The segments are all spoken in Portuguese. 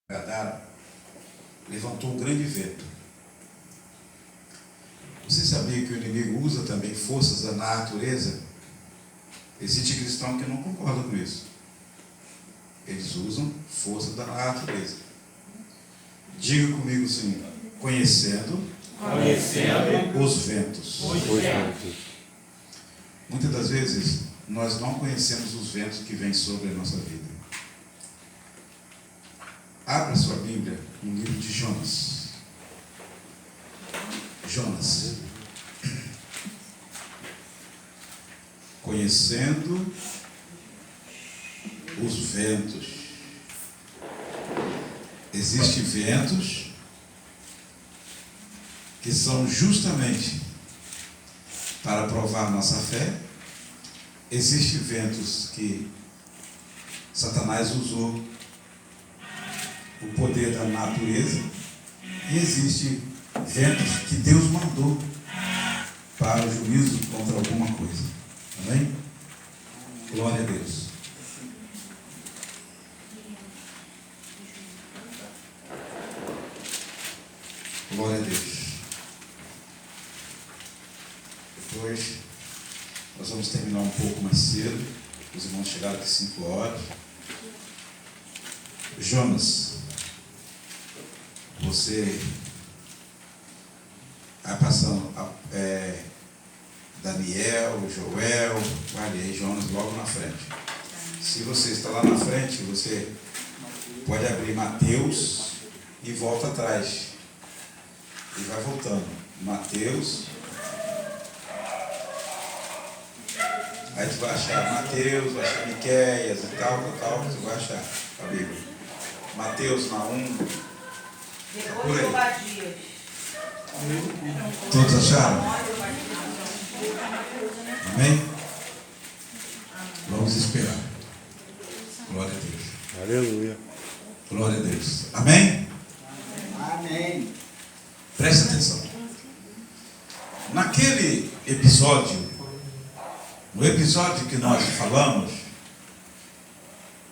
Gadara, levantou um grande vento. Você sabia que o inimigo usa também forças da natureza? Existe cristão que não concorda com isso. Eles usam forças da natureza. Diga comigo assim: conhecendo os ventos. Muitas das vezes nós não conhecemos os ventos que vêm sobre a nossa vida. Abra sua Bíblia no livro de Jonas. Jonas. Conhecendo os ventos. Existem ventos que são justamente para provar nossa fé. Existem ventos que Satanás usou o poder da natureza, e existem ventos que Deus mandou para o juízo contra alguma coisa. Amém? Glória a Deus. Glória a Deus. Depois nós vamos terminar um pouco mais cedo. Os irmãos chegaram aqui 5 horas. Jonas, você vai passando Daniel, Joel, guarde aí Jonas logo na frente. Se você está lá na frente, você pode abrir Mateus e volta atrás. E vai voltando. Mateus. Aí tu vai achar Mateus, vai achar Miqueias e tal, tu vai achar a Bíblia. Mateus na 1. Depois do Obadias. Todos acharam? Amém? Vamos esperar. Glória a Deus. Aleluia. Glória a Deus. Amém? Amém. Presta atenção. Naquele episódio, no episódio que nós falamos,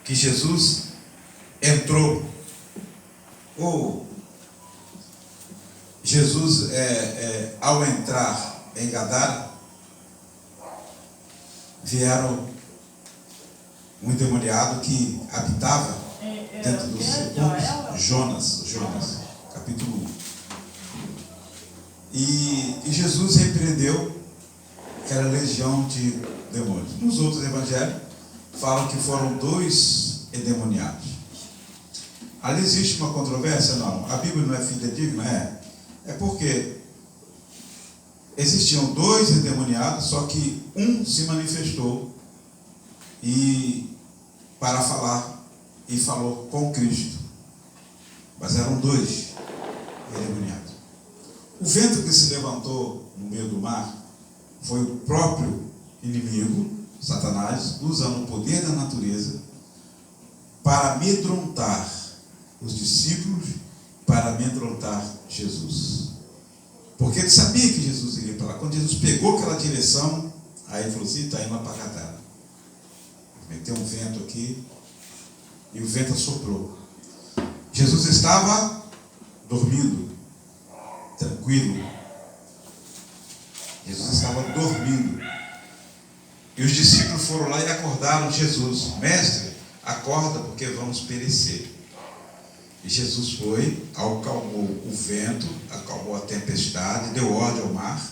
que Jesus entrou, Jesus, ao entrar em Gadara, vieram um endemoniado que habitava dentro dos sepulcros. Jonas, capítulo 1. E Jesus repreendeu aquela legião de demônios. Nos outros evangelhos, falam que foram 2 endemoniados. Ali existe uma controvérsia? Não. A Bíblia não é fidedigna? É porque existiam 2 endemoniados, só que um se manifestou para falar e falou com Cristo. Mas eram 2 endemoniados. O vento que se levantou no meio do mar foi o próprio inimigo, Satanás, usando o poder da natureza para amedrontar os discípulos, para amedrontar Jesus. Porque ele sabia que Jesus iria para lá. Quando Jesus pegou aquela direção, aí ele falou assim: está indo lá para Gadara. Meteu um vento aqui e o vento assoprou. Jesus estava dormindo, tranquilo. Jesus estava dormindo. E os discípulos foram lá e acordaram Jesus. Mestre, acorda porque vamos perecer. E Jesus foi, acalmou o vento, acalmou a tempestade, deu ordem ao mar,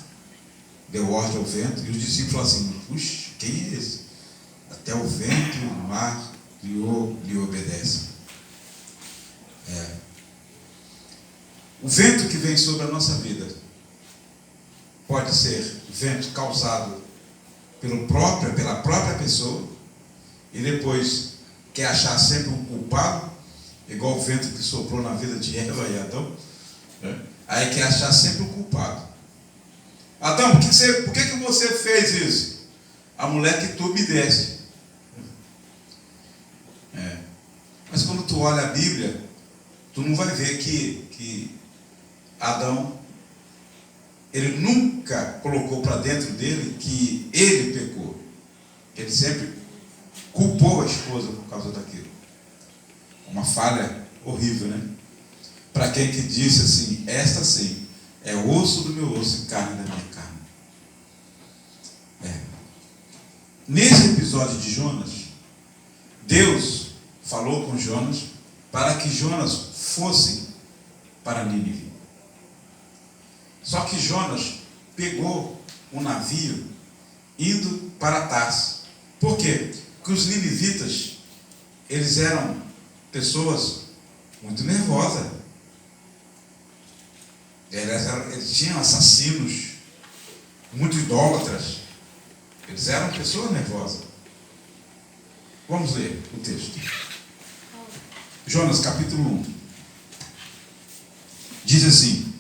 deu ordem ao vento. E os discípulos falaram assim: puxa, quem é esse? Até o vento e o mar lhe obedecem. O vento que vem sobre a nossa vida pode ser vento causado pela própria pessoa, e depois quer achar sempre um culpado, igual o vento que soprou na vida de Eva e Adão. Aí quer achar sempre um culpado. Adão, por que você fez isso? A mulher que tu me deste. Mas quando tu olha a Bíblia, tu não vai ver que Adão, ele nunca colocou para dentro dele que ele pecou. Ele sempre culpou a esposa por causa daquilo. Uma falha horrível, né? Para quem que disse assim, esta sim, é osso do meu osso e carne da minha carne. Nesse episódio de Jonas, Deus falou com Jonas para que Jonas fosse para Nínive. Só que Jonas pegou um navio indo para Tarsis. Por quê? Porque os ninivitas, eles eram pessoas muito nervosas. Eles tinham assassinos, muito idólatras. Eles eram pessoas nervosas. Vamos ler o texto. Jonas, capítulo 1. Diz assim: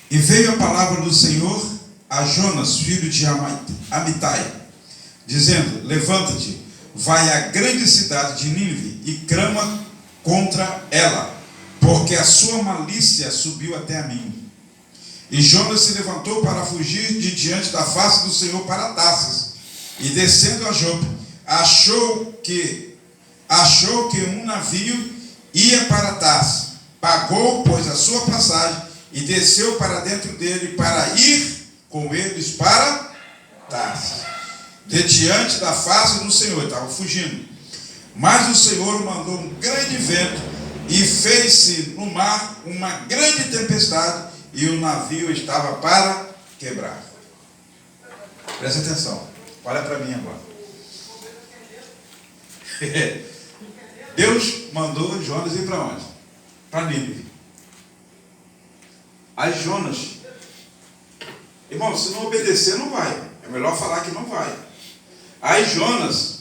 E veio a palavra do Senhor a Jonas, filho de Amitai, dizendo: Levanta-te, vai à grande cidade de Nínive e clama contra ela, porque a sua malícia subiu até a mim. E Jonas se levantou para fugir de diante da face do Senhor para Tarsis, e descendo a Jope, achou que um navio ia para Tarsis. Pagou, pois, a sua passagem e desceu para dentro dele para ir com eles para Tarsis, de diante da face do Senhor. Estava fugindo. Mas o Senhor mandou um grande vento e fez-se no mar uma grande tempestade, e o navio estava para quebrar. Presta atenção. Olha para mim agora. Deus mandou Jonas ir para onde? Para Nínive. Aí Jonas, irmão, se não obedecer não vai. É melhor falar que não vai. Aí Jonas,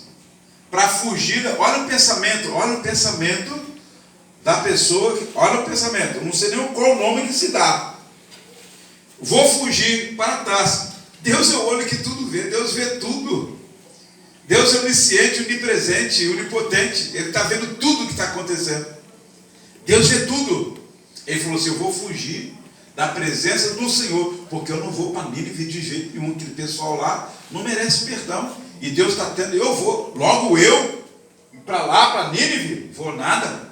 para fugir, olha o pensamento da pessoa, olha o pensamento, eu não sei nem qual o nome que se dá. Vou fugir para Tarsis. Deus é o olho que tudo vê, Deus vê tudo. Deus é onisciente, onipresente, onipotente. Ele está vendo tudo o que está acontecendo. Deus vê tudo. Ele falou assim: eu vou fugir da presença do Senhor, porque eu não vou para Nínive de jeito nenhum. Aquele pessoal lá não merece perdão. E Deus está tendo, eu vou. Logo eu, para lá, para Nínive, vou nada.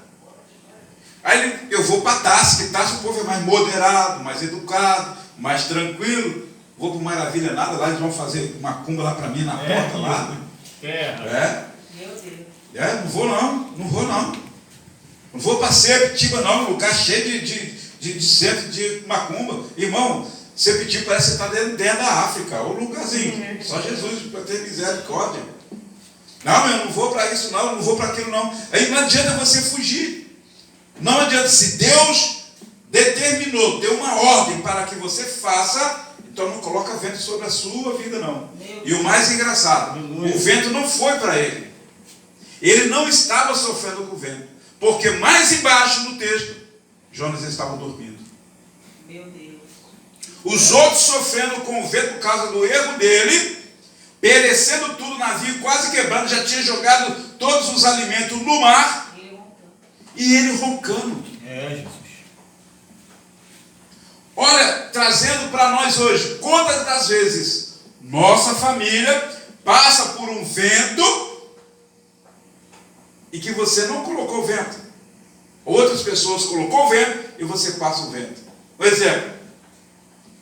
Aí eu vou para Tarsis, que Tarsis o povo é mais moderado, mais educado, mais tranquilo. Vou para Maravilha nada, lá eles vão fazer uma cumba lá para mim na porta lá. Meu Deus. Não vou não. Não vou para Sepetiba não, lugar cheio de centro de macumba. Irmão, Sepetiba parece que você está dentro da África, ou lugarzinho. Só Jesus para ter misericórdia. Não, eu não vou para isso não vou para aquilo não. Aí não adianta você fugir. Não adianta, se Deus determinou, deu uma ordem para que você faça, então não coloca vento sobre a sua vida não. E o mais engraçado, o vento não foi para ele. Ele não estava sofrendo com o vento, porque mais embaixo no texto, Jonas estava dormindo. Meu Deus. Os outros sofrendo com o vento por causa do erro dele, perecendo tudo, o navio quase quebrando, já tinha jogado todos os alimentos no mar, e ele roncando. Jesus. Olha, trazendo para nós hoje, quantas das vezes nossa família passa por um vento e que você não colocou o vento. Outras pessoas colocou o vento e você passa o vento. Por exemplo,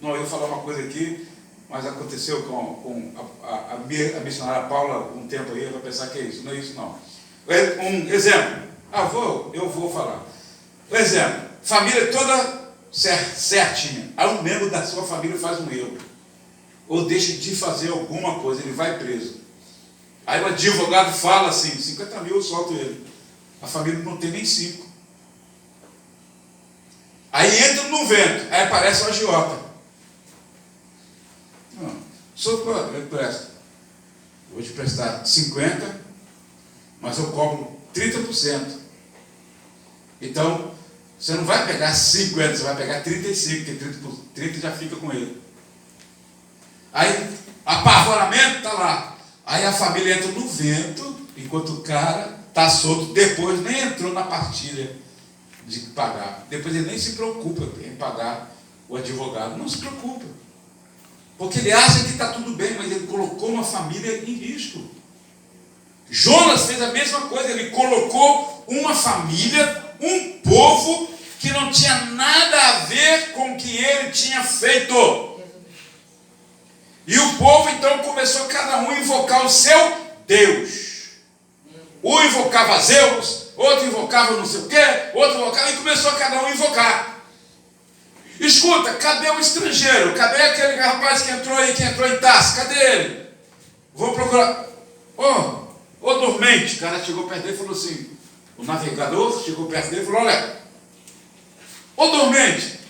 não, eu ia falar uma coisa aqui, mas aconteceu com a missionária Paula um tempo aí, vai pensar que é isso. Não é isso não. Um exemplo, eu vou falar. Por exemplo, família toda certinha. Aí um membro da sua família faz um erro, ou deixa de fazer alguma coisa, ele vai preso. Aí o advogado fala assim: 50 mil eu solto ele. A família não tem nem 5. Aí entra no vento, aí aparece o agiota. Não, eu empresto. Vou te prestar 50, mas eu cobro 30%. Então, você não vai pegar 50, você vai pegar 35, porque 30 já fica com ele. Aí, apavoramento está lá. Aí a família entra no vento, enquanto o cara está solto, depois nem entrou na partilha de pagar. Depois ele nem se preocupa em pagar o advogado. Não se preocupa. Porque ele acha que está tudo bem, mas ele colocou uma família em risco. Jonas fez a mesma coisa, ele colocou uma família um povo que não tinha nada a ver com o que ele tinha feito. E o povo então começou cada um a invocar o seu Deus. Um invocava Zeus, outro invocava não sei o quê, outro invocava, e começou cada um a invocar. Escuta, cadê o estrangeiro? Cadê aquele rapaz que entrou aí, que entrou em Tarso? Cadê ele? Vou procurar. Ô dormente. O cara chegou perto dele e falou assim, o navegador chegou perto dele e falou, olha, ô dormente,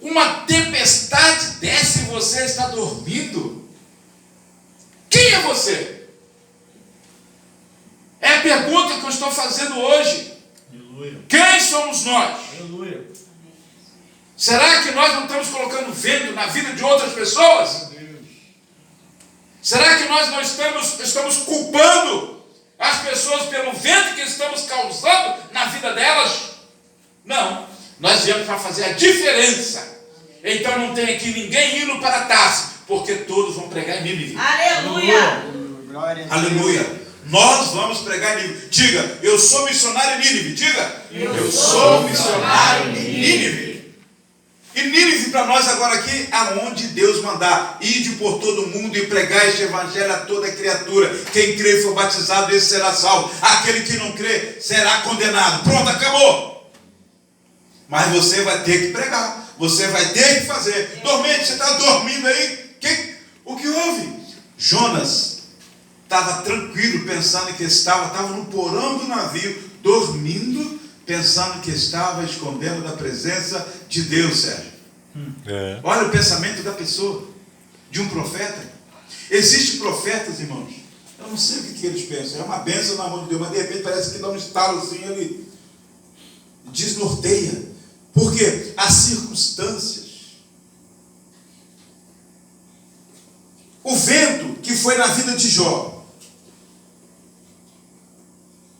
uma tempestade desce e você está dormindo? Quem é você? É a pergunta que eu estou fazendo hoje. Aleluia. Quem somos nós? Aleluia. Será que nós não estamos colocando vento na vida de outras pessoas? Será que nós não estamos culpando as pessoas pelo vento que estamos causando na vida delas? Não. Nós viemos para fazer a diferença. Então não tem aqui ninguém indo para Tarso, porque todos vão pregar em Nínive. Aleluia. Aleluia. Nós vamos pregar em Nínive. Diga, eu sou missionário em Nínive. Diga, eu sou missionário em Nínive. E Nínive para nós agora aqui, aonde Deus mandar. Ide por todo o mundo e pregar este evangelho a toda criatura. Quem crê e for batizado, esse será salvo. Aquele que não crê será condenado. Pronto, acabou. Mas você vai ter que pregar. Você vai ter que fazer. Dormente, você está dormindo aí? O que houve? Jonas estava tranquilo, pensando que estava no porão do navio, dormindo, pensando que estava escondendo da presença de Deus, Sérgio. Olha o pensamento da pessoa, de um profeta. Existem profetas, irmãos, eu não sei o que eles pensam, é uma bênção na mão de Deus, mas de repente parece que dá um estalo assim, ele desnorteia, porque as circunstâncias, o vento que foi na vida de Jó,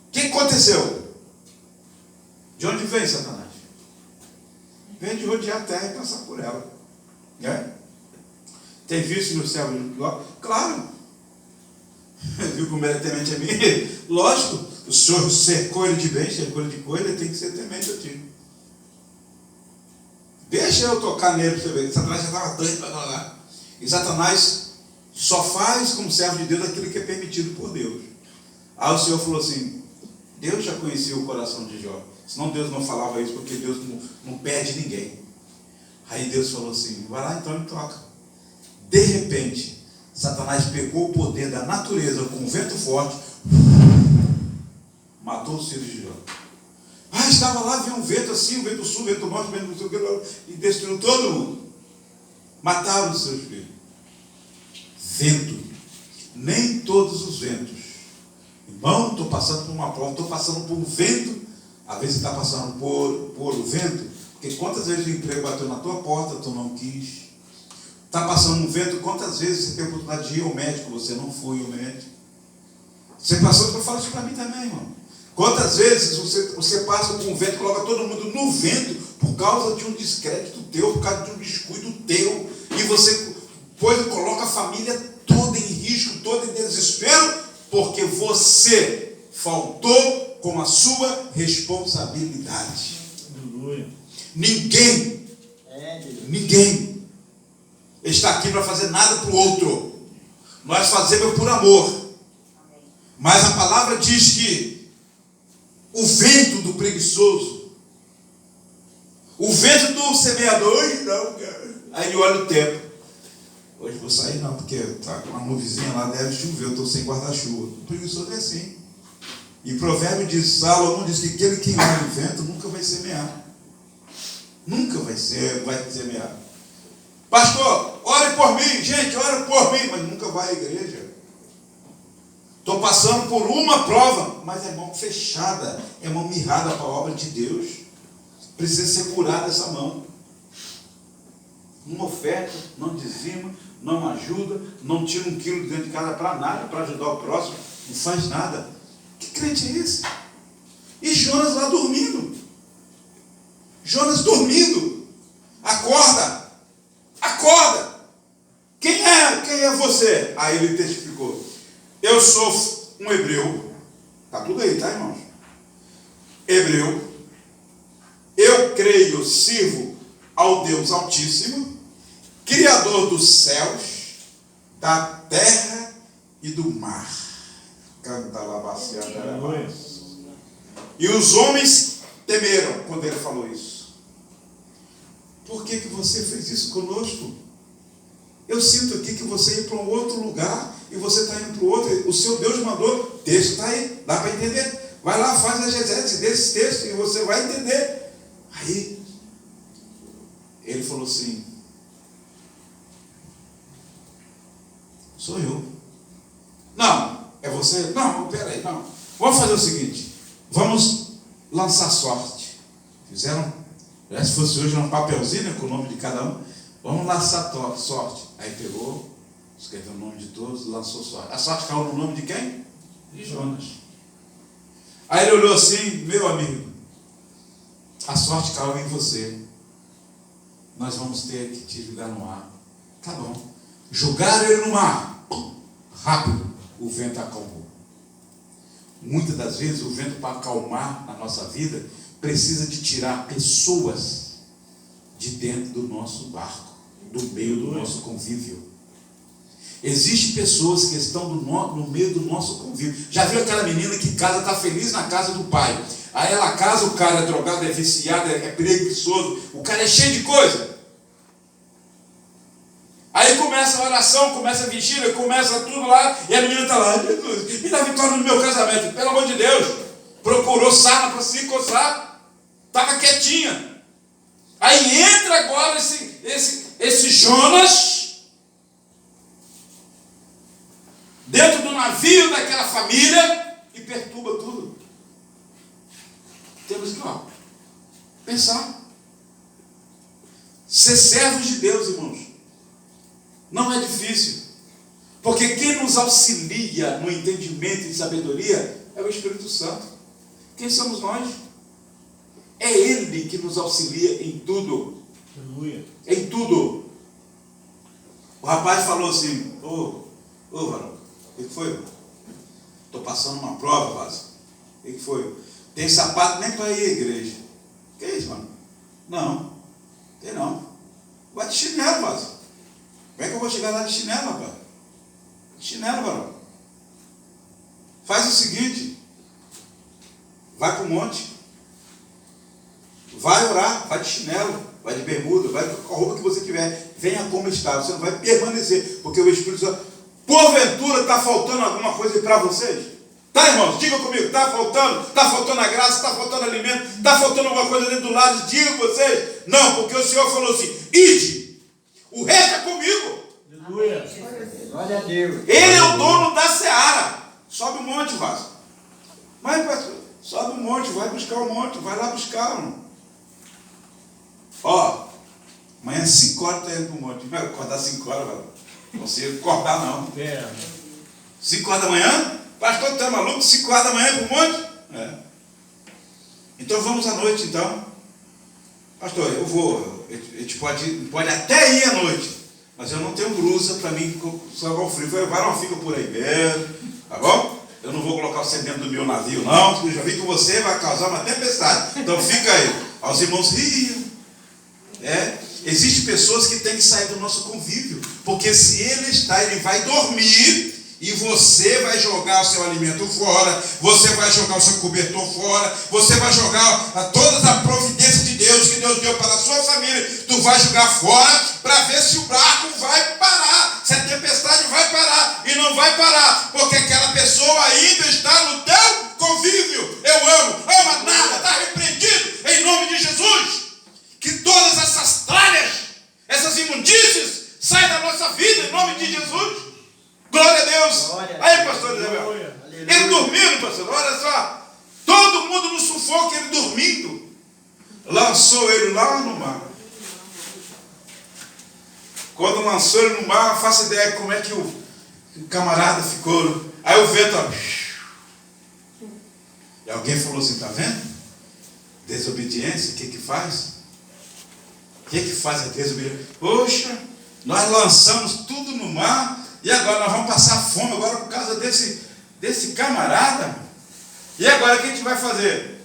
o que aconteceu? De onde vem Satanás? Vem de rodear a terra e passar por ela. Né? Tem visto no céu de Ló? Claro. Viu como ele é temente a mim? Lógico. O Senhor cercou ele de bem, cercou ele de coisa, ele tem que ser temente a ti. Deixa eu tocar nele para você ver. Satanás já estava doido para lá. E Satanás só faz como servo de Deus aquilo que é permitido por Deus. Aí o Senhor falou assim, Deus já conhecia o coração de Jó. Senão Deus não falava isso, porque Deus não pede ninguém. Aí Deus falou assim, vai lá então e toca. De repente, Satanás pegou o poder da natureza com um vento forte, matou os filhos de Jó. Estava lá, viu um vento assim, um vento sul, um vento norte, um vento não sei o que, e destruiu todo mundo. Mataram os seus filhos. Vento. Nem todos os ventos. Irmão, estou passando por uma prova, estou passando por um vento. Às vezes você está passando por o vento, porque quantas vezes o emprego bateu na tua porta, tu não quis. Está passando um vento, quantas vezes você tem a oportunidade de ir ao médico, você não foi ao médico. Você passou, eu falo isso para mim também, irmão. Quantas vezes você passa por um vento, coloca todo mundo no vento, por causa de um descrédito teu, por causa de um descuido teu, e você coloca a família toda em risco, toda em desespero, porque você faltou com a sua responsabilidade. Aleluia. Ninguém está aqui para fazer nada para o outro. Nós fazemos por amor. Mas a palavra diz que o vento do preguiçoso, o vento do semeador, não, aí ele olha o tempo. Hoje vou sair não, porque tá com uma nuvenzinha lá, deve chover, eu estou sem guarda-chuva. O preguiçoso é assim. E provérbio diz, Salomão diz que aquele que olha o vento nunca vai semear. Nunca vai semear. Pastor, ore por mim, gente, ore por mim, mas nunca vai à igreja. Estou passando por uma prova, mas é mão fechada, é mão mirrada para a obra de Deus. Precisa ser curada essa mão. Não oferta, não dizima, não ajuda, não tira 1 quilo dentro de casa para nada, para ajudar o próximo, não faz nada. Que crente é esse? E Jonas lá dormindo. Jonas dormindo. Acorda. Acorda. Quem é você? Aí ele testificou. Eu sou um hebreu. Está tudo aí, tá, irmãos? hebreu, eu creio, sirvo ao Deus Altíssimo, Criador dos céus, da terra e do mar. Canta lá, baciada. E os homens temeram quando ele falou isso. Por que você fez isso conosco? Eu sinto aqui que você ia para um outro lugar e você está indo para o outro. O seu Deus mandou, o texto está aí, dá para entender. Vai lá, faz a exegese desse texto e você vai entender. Aí, ele falou assim: sou eu. Não, é você? Não, peraí, não. Vamos fazer o seguinte, vamos lançar sorte. Fizeram, se fosse hoje um papelzinho, né, com o nome de cada um. Vamos lançar sorte. Aí pegou, escreveu o nome de todos, lançou sorte. A sorte caiu no nome de quem? De Jonas. Aí ele olhou assim: meu amigo, a sorte caiu em você. Nós vamos ter que te jogar no mar. Tá bom. Jogaram ele no mar. Rápido, o vento acalmou. Muitas das vezes o vento, para acalmar na nossa vida, precisa de tirar pessoas de dentro do nosso barco, do meio do nosso convívio. Existem pessoas que estão no meio do nosso convívio. Já viu aquela menina que casa, está feliz na casa do pai? Aí ela casa, o cara é drogado, é viciado, é preguiçoso, o cara é cheio de coisa. Aí começa a oração, começa a vigília, começa tudo lá, e a menina está lá: Jesus, me dá vitória no meu casamento. Pelo amor de Deus, procurou sarna para se coçar, estava quietinha. Aí entra agora esse Jonas dentro do navio daquela família e perturba tudo. Temos que pensar. Ser servos de Deus, irmãos, não é difícil, porque quem nos auxilia no entendimento e sabedoria é o Espírito Santo. Quem somos nós? É Ele que nos auxilia em tudo. Aleluia. Em tudo. O rapaz falou assim: ô varão, o que foi? Estou passando uma prova, Vaso. O que foi? Tem sapato nem para ir à igreja. Que é isso, mano? Não, tem não. Vai de chinelo, Vaso. Como é que eu vou chegar lá de chinelo, rapaz? De chinelo, varão. Faz o seguinte: vai para o monte, vai orar, vai de chinelo, vai de bermuda, vai com a roupa que você tiver. Venha como está, você não vai permanecer, porque o Espírito Santo, porventura, está faltando alguma coisa para vocês? Tá, irmãos? Diga comigo, está faltando a graça, está faltando alimento, está faltando alguma coisa dentro do lado? Diga vocês. Não, porque o Senhor falou assim: ide, o resto é comigo. Aleluia. Glória a Deus. Ele é o dono da seara. Sobe o monte, Vasco. Mas, pastor, sobe o monte, vai buscar o monte, vai lá buscar, mano. Amanhã 5 horas está indo para o monte. Não vai acordar 5 horas, velho. Não consigo acordar, não. 5 horas da manhã? Pastor, tu é maluco? 5 horas da manhã para o monte? É. Então vamos à noite, então. Pastor, eu vou. A gente pode até ir à noite, mas eu não tenho blusa para mim salvar o frio. O varão fica por aí mesmo, tá bom? Eu não vou colocar você dentro do meu navio, não, porque eu já vi que você vai causar uma tempestade. Então fica aí. Os irmãos riam. Existem pessoas que têm que sair do nosso convívio, porque se ele vai dormir e você vai jogar o seu alimento fora, você vai jogar o seu cobertor fora, você vai jogar todas as providências de Deus que Deus deu para a sua família, tu vai jogar fora para ver se o barco vai parar, se a tempestade vai parar, e não vai parar, porque aquela pessoa ainda está no teu convívio. Ama nada, está repreendido em nome de Jesus. Que todas essas tralhas, essas imundícias saiam da nossa vida em nome de Jesus. Glória a Deus. Glória. Aí, pastor Isabel, ele dormindo, pastor, olha só, todo mundo no sufoco, ele dormindo, lançou ele lá no mar. Quando lançou ele no mar, faça ideia como é que o camarada ficou. Aí o vento, e alguém falou assim: tá vendo? Desobediência, o que faz? O que faz a desobediência? Poxa, nós lançamos tudo no mar e agora nós vamos passar fome agora por causa desse camarada. E agora o que a gente vai fazer?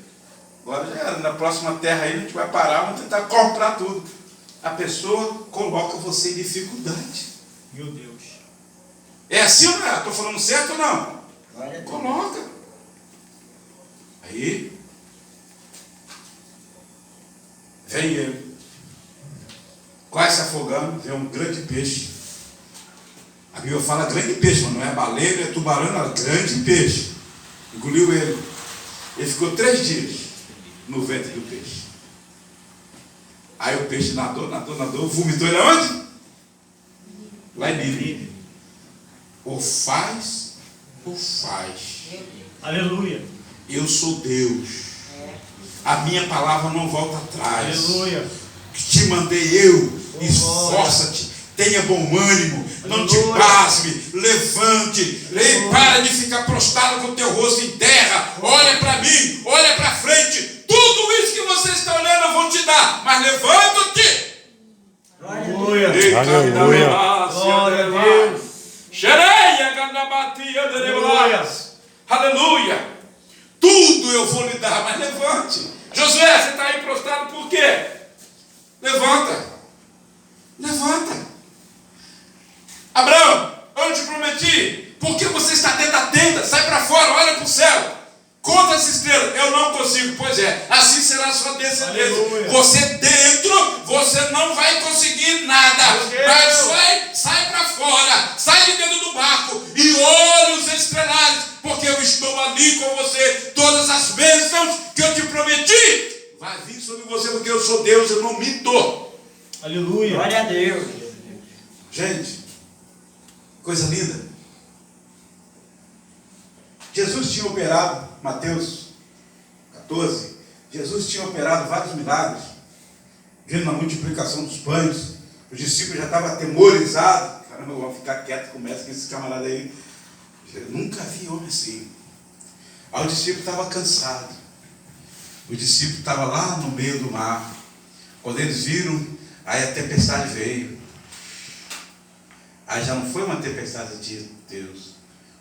Agora já era, na próxima terra aí a gente vai parar, vamos tentar comprar tudo. A pessoa coloca você em dificuldade. Meu Deus. É assim ou não é? Estou falando certo ou não? Coloca. Aí vem ele. Quase se afogando, vem um grande peixe. A Bíblia fala grande peixe, mas não é baleia, não é tubarão, não, é grande peixe. Engoliu ele. Ele ficou 3 dias no ventre do peixe. Aí o peixe nadou, vomitou ele aonde? Lá em Nínive. Ou faz. Aleluia. Eu sou Deus. A minha palavra não volta atrás. Aleluia. Que te mandei eu. Esforça-te. Tenha bom ânimo. Não te pasme. Levante. E para de ficar prostrado com o teu rosto em terra. Olha para mim. Olha para frente. Tudo isso que você está olhando eu vou te dar. Mas levanta-te. Aleluia. Aleluia. Glória a Deus. Aleluia. Tudo eu vou lhe dar, mas levante. Josué, você está aí prostrado por quê? Levanta. Abraão, eu te prometi. Por que você está dentro da tenda? Sai para fora, olha para o céu. Conta essa estrela. Eu não consigo. Pois é, assim será a sua descendência. Aleluia. Você dentro, você não vai conseguir nada. Mas sai para fora. Sai de dentro do barco e olhe os estrelários. Porque eu estou ali com você. Todas as bênçãos que eu te prometi vai vir sobre você, porque eu sou Deus, eu não minto. Aleluia. Glória a Deus. Gente, coisa linda. Jesus tinha operado, Mateus 14, Jesus tinha operado vários milagres, vendo na multiplicação dos pães. Os discípulos já estavam atemorizados. Caramba, vamos ficar quieto, começa com esse camarada aí. Eu nunca vi homem assim. Aí o discípulo estava cansado. O discípulo estava lá no meio do mar. Quando eles viram, aí a tempestade veio. Aí já não foi uma tempestade de Deus.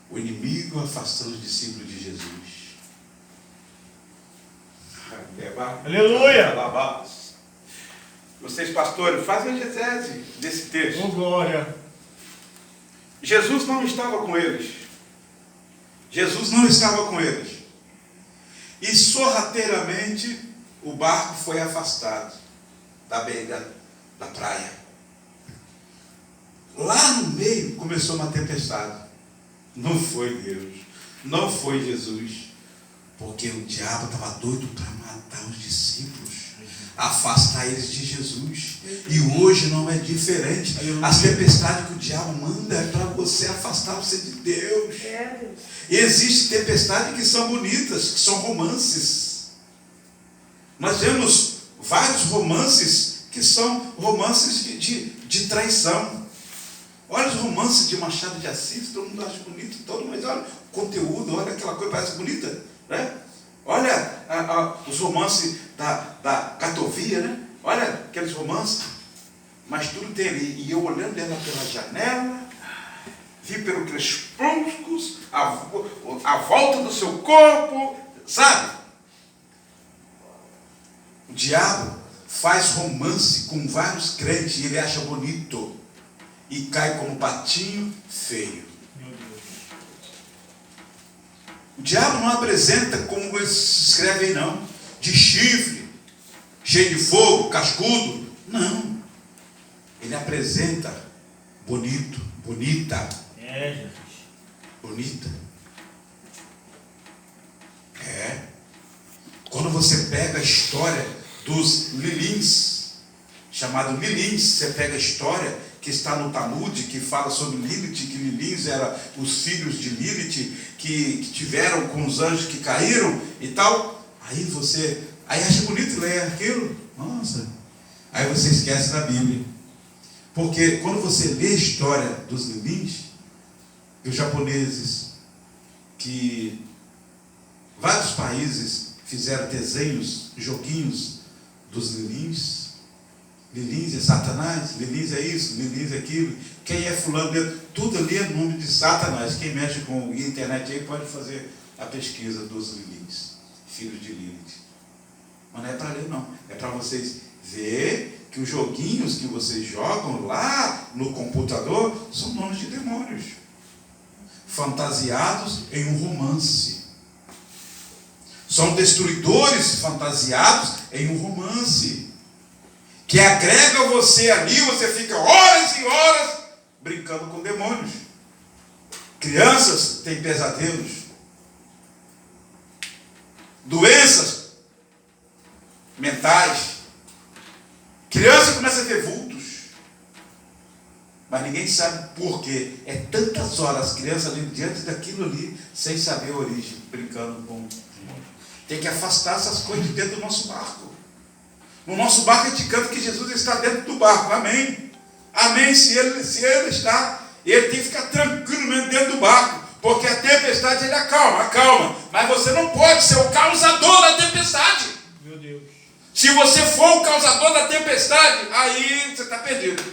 O inimigo afastando os discípulos de Jesus. Aleluia. Vocês, pastores, fazem a exegese desse texto. Oh, glória. Jesus não estava com eles. Jesus não estava com eles. E sorrateiramente o barco foi afastado da beira da praia. Lá no meio começou uma tempestade. Não foi Deus, não foi Jesus, porque o diabo estava doido para matar os discípulos, afastar eles de Jesus. E hoje não é diferente. As tempestades que o diabo manda é para você afastar você de Deus. E existem tempestades que são bonitas, que são romances. Nós vemos vários romances que são romances de traição. Olha os romances de Machado de Assis, todo mundo acha bonito, mas olha o conteúdo, olha aquela coisa, parece bonita, né? Olha os romances da Catovia, né? Olha aqueles romances, mas tudo tem ali. E eu olhando ela pela janela, vi pelo crespúsculos, a volta do seu corpo, sabe? O diabo faz romance com vários crentes e ele acha bonito. E cai como patinho feio. O diabo não apresenta como eles escrevem, não. De chifre, cheio de fogo, cascudo. Não. Ele apresenta bonito, bonita. É, Jesus. Bonita. É. Quando você pega a história dos Lilins, chamado Lilins, você pega a história que está no Talmud, que fala sobre Lilith, que Lilins eram os filhos de Lilith, que tiveram com os anjos que caíram e tal. Aí acha bonito ler aquilo. Nossa. Aí você esquece da Bíblia. Porque quando você lê a história dos Lilins, os japoneses, que vários países fizeram desenhos, joguinhos dos Lilins. Lilins é Satanás, Lilins é isso, Lilins é aquilo. Quem é fulano dentro? Tudo ali é nome de Satanás. Quem mexe com a internet aí pode fazer a pesquisa dos Lilins, filhos de Lilith. vocês verem que os joguinhos que vocês jogam lá no computador são nomes de demônios, fantasiados em um romance. São destruidores fantasiados em um romance, que agrega você ali, você fica horas e horas brincando com demônios. Crianças têm pesadelos, doenças mentais. Criança começa a ver vultos, mas ninguém sabe por quê. É tantas horas as crianças ali diante daquilo ali, sem saber a origem, brincando com demônios. Tem que afastar essas coisas de dentro do nosso barco. No nosso barco a gente canta que Jesus está dentro do barco. Amém. Amém. Se ele está, ele tem que ficar tranquilo mesmo dentro do barco, porque a tempestade ele acalma. Mas você não pode ser o causador da tempestade. Meu Deus. Se você for o causador da tempestade, aí você está perdido.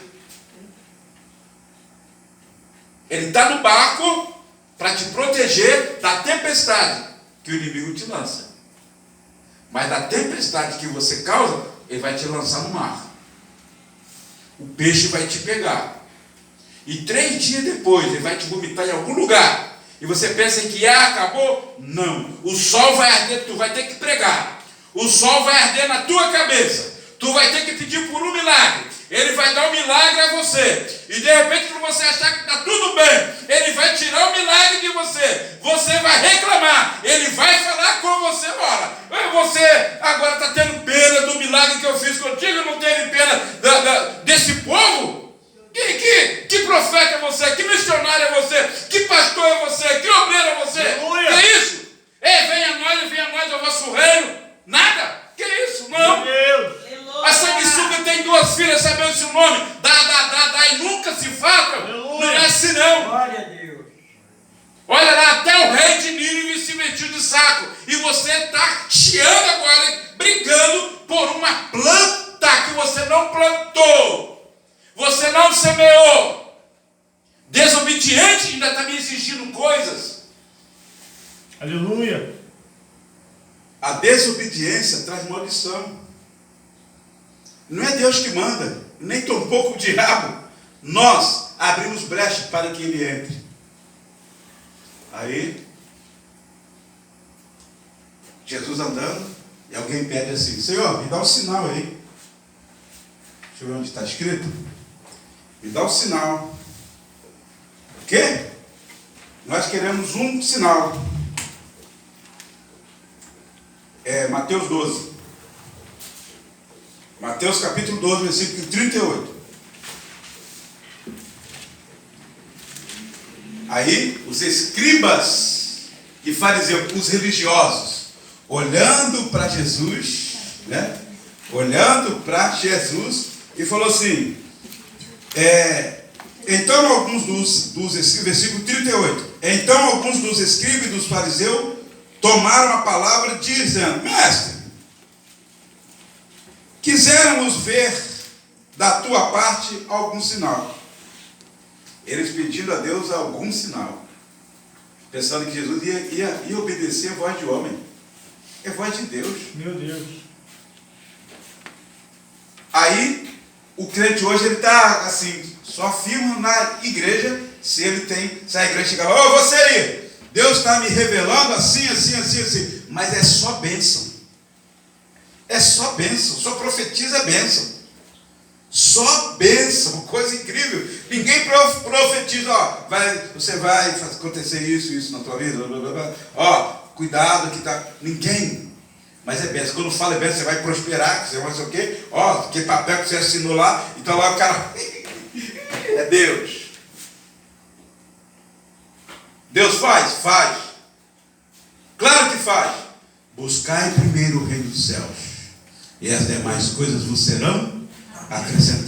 Ele está no barco para te proteger da tempestade que o inimigo te lança. Mas da tempestade que você causa, ele vai te lançar no mar. O peixe vai te pegar. E 3 dias depois, ele vai te vomitar em algum lugar. E você pensa que acabou? Não. O sol vai arder, tu vai ter que pregar. O sol vai arder na tua cabeça. Tu vai ter que pedir por um milagre. Ele vai dar um milagre a você. E de repente, quando você achar que está tudo bem, ele vai tirar o milagre de você. Você vai reclamar. Ele vai falar com você. Ora, você agora está tendo pena do milagre que eu fiz contigo, não teve pena desse povo? Que profeta é você? Que missionário é você? Que pastor é você? Que obreiro é você? Aleluia. Que é isso? Ei, venha a nós, o vosso reino. Nada? Que isso? Não. Meu Deus. A sanguessuga tem 2 filhas, sabendo se o nome dá e nunca se farta. Não é assim não. Glória a Deus. Olha lá, até o rei de Nínive se metiu de saco. E você está chiando agora, brigando por uma planta que você não plantou. Você não semeou. Desobediente, ainda está me exigindo coisas. Aleluia. A desobediência traz maldição. Não é Deus que manda, nem tampouco o diabo. Nós abrimos brecha para que ele entre. Aí, Jesus andando, e alguém pede assim: Senhor, me dá um sinal aí. Deixa eu ver onde está escrito. Me dá um sinal. O quê? Nós queremos um sinal. Mateus 12. Mateus capítulo 12, versículo 38. Aí, os escribas e fariseus, os religiosos, olhando para Jesus, né? Olhando para Jesus, e falou assim, então alguns dos versículo 38, então alguns dos escribas e dos fariseus tomaram a palavra dizendo: Mestre, quiséramos ver da tua parte algum sinal. Eles pedindo a Deus algum sinal, pensando que Jesus ia obedecer a voz de homem. É voz de Deus. Meu Deus. Aí, o crente hoje, ele está assim, só firma na igreja, se a igreja chegar lá: você aí, Deus está me revelando assim. Mas é só bênção. É só bênção. Só profetiza bênção. Só bênção. Coisa incrível. Ninguém profetiza, você vai acontecer isso na tua vida. Blá, blá, blá. Cuidado que tá. Ninguém. Mas é bênção. Quando fala é bênção, você vai prosperar, você vai sei o quê. Que papel que você assinou lá. Então lá o cara. É Deus. Deus faz? Faz. Claro que faz. Buscai primeiro o reino dos céus, e as demais coisas vos serão acrescentadas.